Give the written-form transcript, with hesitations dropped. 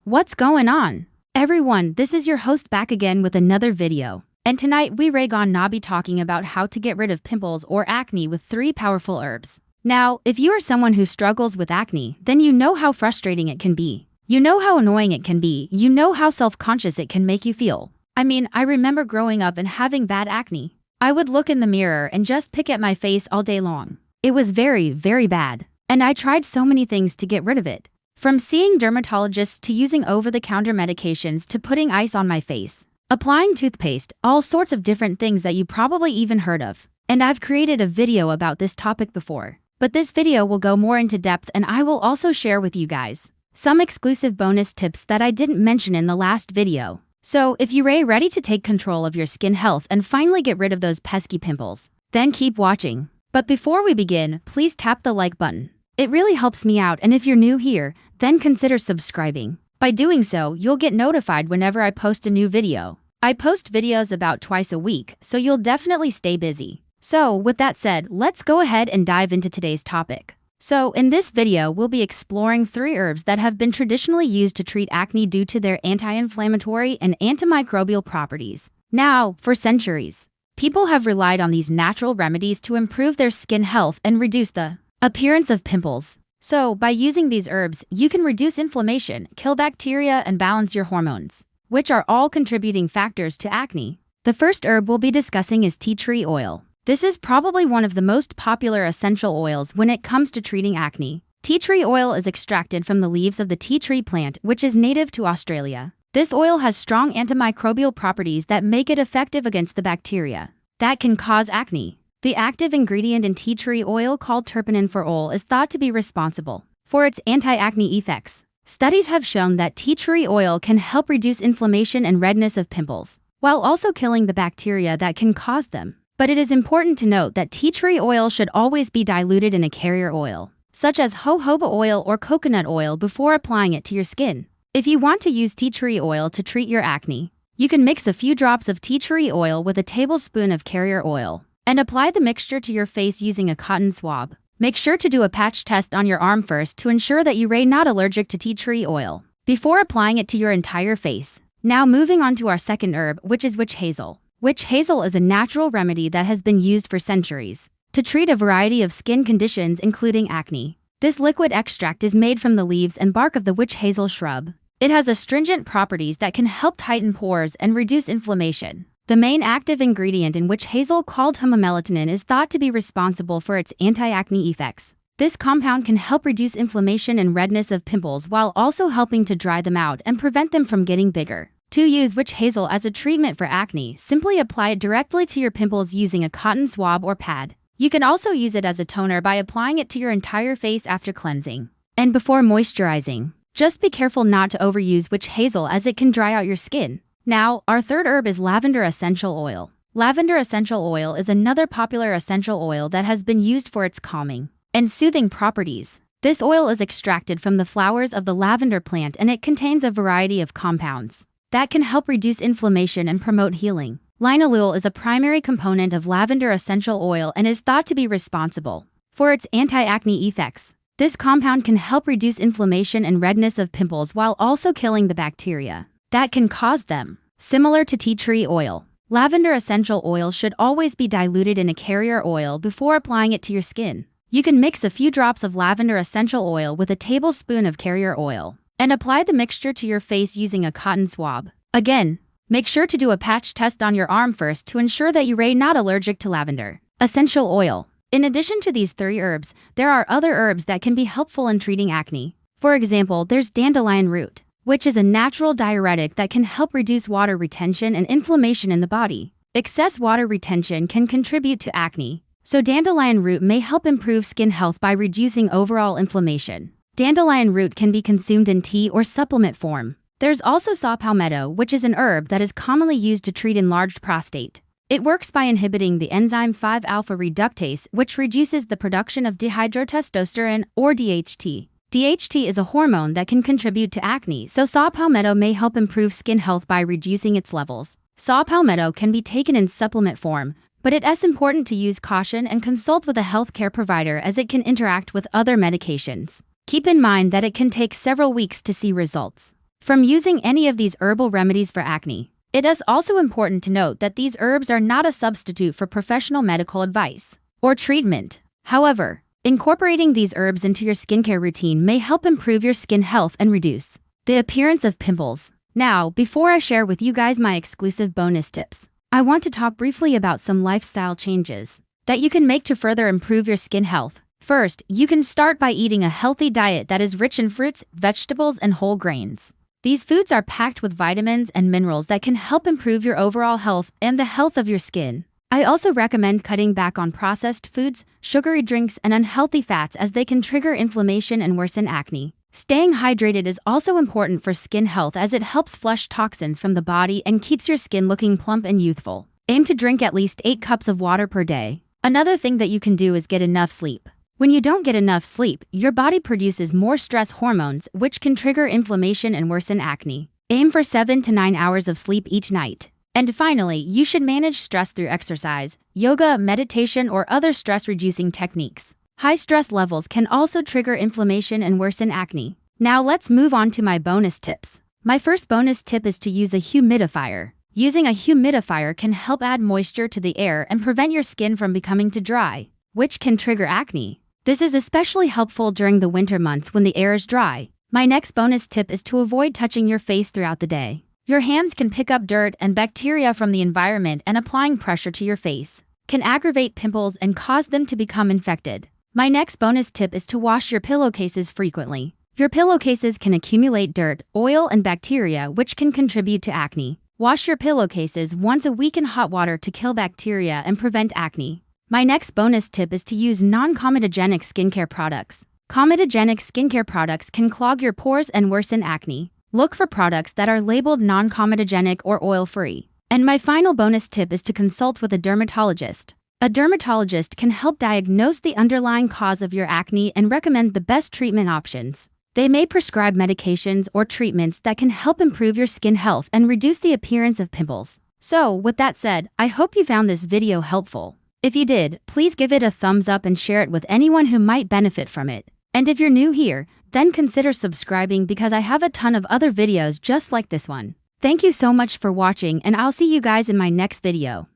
What's going on? Everyone, this is your host back again with another video. And tonight we're gonna be talking about how to get rid of pimples or acne with 3 powerful herbs. Now, if you are someone who struggles with acne, then you know how frustrating it can be. You know how annoying it can be. You know how self-conscious it can make you feel. I remember growing up and having bad acne. I would look in the mirror and just pick at my face all day long. It was very, very bad. And I tried so many things to get rid of it. From seeing dermatologists to using over-the-counter medications to putting ice on my face, applying toothpaste, all sorts of different things that you probably even heard of. And I've created a video about this topic before. But this video will go more into depth, and I will also share with you guys some exclusive bonus tips that I didn't mention in the last video. So if you're ready to take control of your skin health and finally get rid of those pesky pimples, then keep watching. But before we begin, please tap the like button. It really helps me out, and if you're new here, then consider subscribing. By doing so, you'll get notified whenever I post a new video. I post videos about twice a week, so you'll definitely stay busy. So with that said, let's go ahead and dive into today's topic. So in this video, we'll be exploring 3 herbs that have been traditionally used to treat acne due to their anti-inflammatory and antimicrobial properties. Now, for centuries, people have relied on these natural remedies to improve their skin health and reduce the appearance of pimples. So, by using these herbs, you can reduce inflammation, kill bacteria, and balance your hormones, which are all contributing factors to acne. The first herb we'll be discussing is tea tree oil. This is probably one of the most popular essential oils when it comes to treating acne. Tea tree oil is extracted from the leaves of the tea tree plant, which is native to Australia. This oil has strong antimicrobial properties that make it effective against the bacteria that can cause acne. The active ingredient in tea tree oil, called terpenophorol, is thought to be responsible for its anti-acne effects. Studies have shown that tea tree oil can help reduce inflammation and redness of pimples, while also killing the bacteria that can cause them. But it is important to note that tea tree oil should always be diluted in a carrier oil, such as jojoba oil or coconut oil, before applying it to your skin. If you want to use tea tree oil to treat your acne, you can mix a few drops of tea tree oil with a tablespoon of carrier oil and apply the mixture to your face using a cotton swab. Make sure to do a patch test on your arm first to ensure that you're not allergic to tea tree oil before applying it to your entire face. Now moving on to our second herb, which is witch hazel. Witch hazel is a natural remedy that has been used for centuries to treat a variety of skin conditions, including acne. This liquid extract is made from the leaves and bark of the witch hazel shrub. It has astringent properties that can help tighten pores and reduce inflammation. The main active ingredient in witch hazel, called melatonin, is thought to be responsible for its anti-acne effects. This compound can help reduce inflammation and redness of pimples while also helping to dry them out and prevent them from getting bigger. To use witch hazel as a treatment for acne, simply apply it directly to your pimples using a cotton swab or pad. You can also use it as a toner by applying it to your entire face after cleansing and before moisturizing. Just be careful not to overuse witch hazel, as it can dry out your skin. Now, our third herb is lavender essential oil. Lavender essential oil is another popular essential oil that has been used for its calming and soothing properties. This oil is extracted from the flowers of the lavender plant, and it contains a variety of compounds that can help reduce inflammation and promote healing. Linalool is a primary component of lavender essential oil and is thought to be responsible for its anti-acne effects. This compound can help reduce inflammation and redness of pimples while also killing the bacteria that can cause them. Similar to tea tree oil, lavender essential oil should always be diluted in a carrier oil before applying it to your skin. You can mix a few drops of lavender essential oil with a tablespoon of carrier oil and apply the mixture to your face using a cotton swab. Again, make sure to do a patch test on your arm first to ensure that you're not allergic to lavender essential oil. In addition to these 3 herbs, there are other herbs that can be helpful in treating acne. For example, there's dandelion root, which is a natural diuretic that can help reduce water retention and inflammation in the body. Excess water retention can contribute to acne, so dandelion root may help improve skin health by reducing overall inflammation. Dandelion root can be consumed in tea or supplement form. There's also saw palmetto, which is an herb that is commonly used to treat enlarged prostate. It works by inhibiting the enzyme 5-alpha reductase, which reduces the production of dihydrotestosterone, or DHT. DHT is a hormone that can contribute to acne, so saw palmetto may help improve skin health by reducing its levels. Saw palmetto can be taken in supplement form, but it is important to use caution and consult with a healthcare provider, as it can interact with other medications. Keep in mind that it can take several weeks to see results. from using any of these herbal remedies for acne. It is also important to note that these herbs are not a substitute for professional medical advice or treatment. However, incorporating these herbs into your skincare routine may help improve your skin health and reduce the appearance of pimples. Now, before I share with you guys my exclusive bonus tips, I want to talk briefly about some lifestyle changes that you can make to further improve your skin health. First, you can start by eating a healthy diet that is rich in fruits, vegetables, and whole grains. These foods are packed with vitamins and minerals that can help improve your overall health and the health of your skin. I also recommend cutting back on processed foods, sugary drinks, and unhealthy fats as they can trigger inflammation and worsen acne. Staying hydrated is also important for skin health as it helps flush toxins from the body and keeps your skin looking plump and youthful. Aim to drink at least 8 cups of water per day. Another thing that you can do is get enough sleep. When you don't get enough sleep, your body produces more stress hormones, which can trigger inflammation and worsen acne. Aim for 7 to 9 hours of sleep each night. And finally, you should manage stress through exercise, yoga, meditation, or other stress-reducing techniques. High stress levels can also trigger inflammation and worsen acne. Now let's move on to my bonus tips. My first bonus tip is to use a humidifier. Using a humidifier can help add moisture to the air and prevent your skin from becoming too dry, which can trigger acne. This is especially helpful during the winter months when the air is dry. My next bonus tip is to avoid touching your face throughout the day. Your hands can pick up dirt and bacteria from the environment, and applying pressure to your face can aggravate pimples and cause them to become infected. My next bonus tip is to wash your pillowcases frequently. Your pillowcases can accumulate dirt, oil, and bacteria, which can contribute to acne. Wash your pillowcases once a week in hot water to kill bacteria and prevent acne. My next bonus tip is to use non-comedogenic skincare products. Comedogenic skincare products can clog your pores and worsen acne. Look for products that are labeled non-comedogenic or oil-free. And my final bonus tip is to consult with a dermatologist. A dermatologist can help diagnose the underlying cause of your acne and recommend the best treatment options. They may prescribe medications or treatments that can help improve your skin health and reduce the appearance of pimples. So, with that said, I hope you found this video helpful. If you did, please give it a thumbs up and share it with anyone who might benefit from it. And if you're new here, then consider subscribing because I have a ton of other videos just like this one. Thank you so much for watching, and I'll see you guys in my next video.